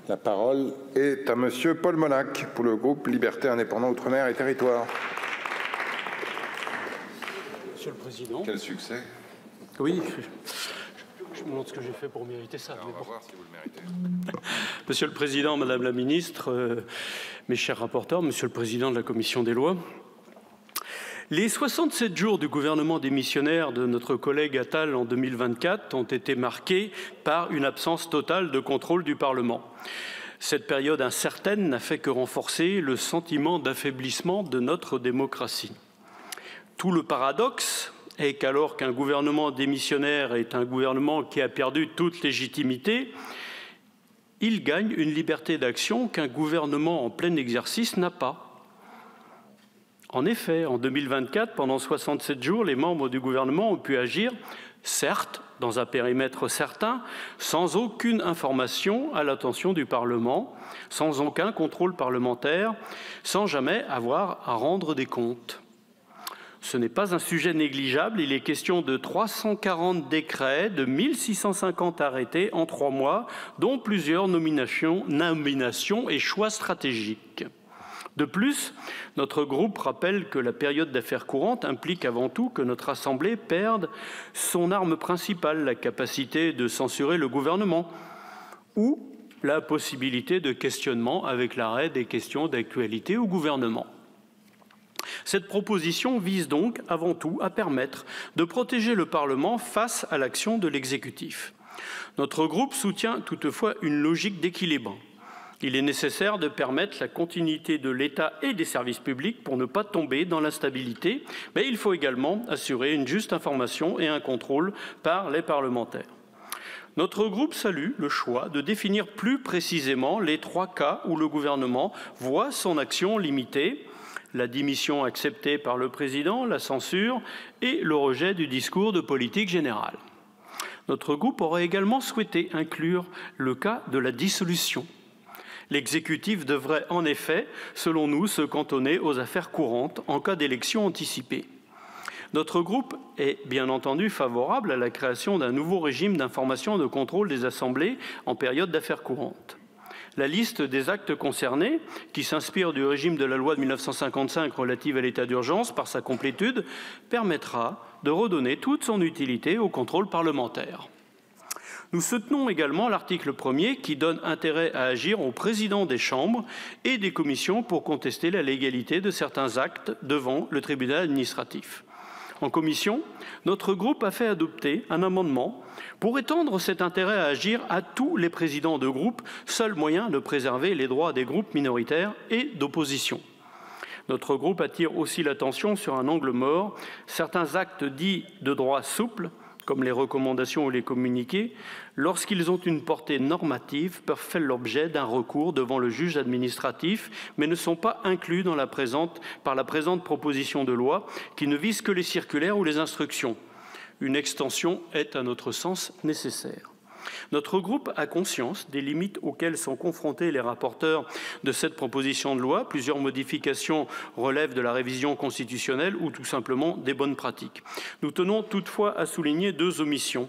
La parole est à Monsieur Paul Molac pour le groupe Liberté, Indépendants, Outre-mer et Territoires. Monsieur le Président. Quel succès. Oui, je me demande ce que j'ai fait pour mériter ça. Alors, on va voir si vous le méritez. Monsieur le Président, Madame la Ministre, mes chers rapporteurs, Monsieur le Président de la Commission des lois, les 67 jours du gouvernement démissionnaire de notre collègue Attal en 2024 ont été marqués par une absence totale de contrôle du Parlement. Cette période incertaine n'a fait que renforcer le sentiment d'affaiblissement de notre démocratie. Tout le paradoxe est qu'alors qu'un gouvernement démissionnaire est un gouvernement qui a perdu toute légitimité, il gagne une liberté d'action qu'un gouvernement en plein exercice n'a pas. En effet, en 2024, pendant 67 jours, les membres du gouvernement ont pu agir, certes, dans un périmètre certain, sans aucune information à l'attention du Parlement, sans aucun contrôle parlementaire, sans jamais avoir à rendre des comptes. Ce n'est pas un sujet négligeable, il est question de 340 décrets, de 1650 arrêtés en 3 mois, dont plusieurs nominations et choix stratégiques. De plus, notre groupe rappelle que la période d'affaires courantes implique avant tout que notre Assemblée perde son arme principale, la capacité de censurer le gouvernement, ou la possibilité de questionnement avec l'arrêt des questions d'actualité au gouvernement. Cette proposition vise donc avant tout à permettre de protéger le Parlement face à l'action de l'exécutif. Notre groupe soutient toutefois une logique d'équilibre. Il est nécessaire de permettre la continuité de l'État et des services publics pour ne pas tomber dans l'instabilité, mais il faut également assurer une juste information et un contrôle par les parlementaires. Notre groupe salue le choix de définir plus précisément les 3 cas où le gouvernement voit son action limitée: la démission acceptée par le président, la censure et le rejet du discours de politique générale. Notre groupe aurait également souhaité inclure le cas de la dissolution. L'exécutif devrait en effet, selon nous, se cantonner aux affaires courantes en cas d'élection anticipée. Notre groupe est bien entendu favorable à la création d'un nouveau régime d'information et de contrôle des assemblées en période d'affaires courantes. La liste des actes concernés, qui s'inspire du régime de la loi de 1955 relative à l'état d'urgence par sa complétude, permettra de redonner toute son utilité au contrôle parlementaire. Nous soutenons également l'article 1er qui donne intérêt à agir au président des chambres et des commissions pour contester la légalité de certains actes devant le tribunal administratif. En commission, notre groupe a fait adopter un amendement pour étendre cet intérêt à agir à tous les présidents de groupe, seul moyen de préserver les droits des groupes minoritaires et d'opposition. Notre groupe attire aussi l'attention sur un angle mort: certains actes dits de droit souple, comme les recommandations ou les communiqués, lorsqu'ils ont une portée normative, peuvent faire l'objet d'un recours devant le juge administratif, mais ne sont pas inclus par la présente proposition de loi, qui ne vise que les circulaires ou les instructions. Une extension est, à notre sens, nécessaire. Notre groupe a conscience des limites auxquelles sont confrontés les rapporteurs de cette proposition de loi. Plusieurs modifications relèvent de la révision constitutionnelle ou tout simplement des bonnes pratiques. Nous tenons toutefois à souligner 2 omissions.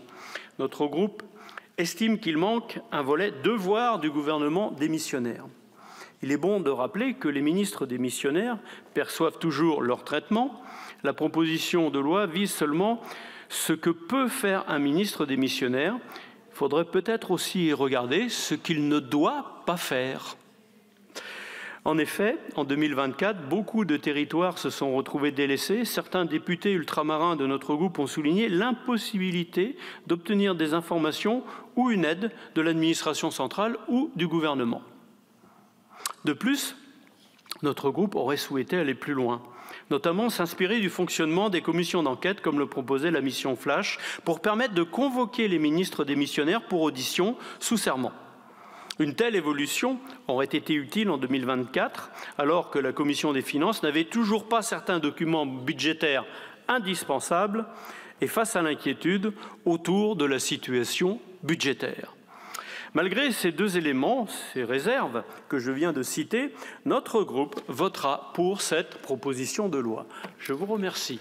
Notre groupe estime qu'il manque un volet devoir du gouvernement démissionnaire. Il est bon de rappeler que les ministres démissionnaires perçoivent toujours leur traitement. La proposition de loi vise seulement ce que peut faire un ministre démissionnaire. Il faudrait peut-être aussi regarder ce qu'il ne doit pas faire. En effet, en 2024, beaucoup de territoires se sont retrouvés délaissés. Certains députés ultramarins de notre groupe ont souligné l'impossibilité d'obtenir des informations ou une aide de l'administration centrale ou du gouvernement. De plus, notre groupe aurait souhaité aller plus loin, notamment s'inspirer du fonctionnement des commissions d'enquête comme le proposait la mission Flash, pour permettre de convoquer les ministres démissionnaires pour audition sous serment. Une telle évolution aurait été utile en 2024, alors que la Commission des finances n'avait toujours pas certains documents budgétaires indispensables et face à l'inquiétude autour de la situation budgétaire. Malgré ces 2 éléments, ces réserves que je viens de citer, notre groupe votera pour cette proposition de loi. Je vous remercie.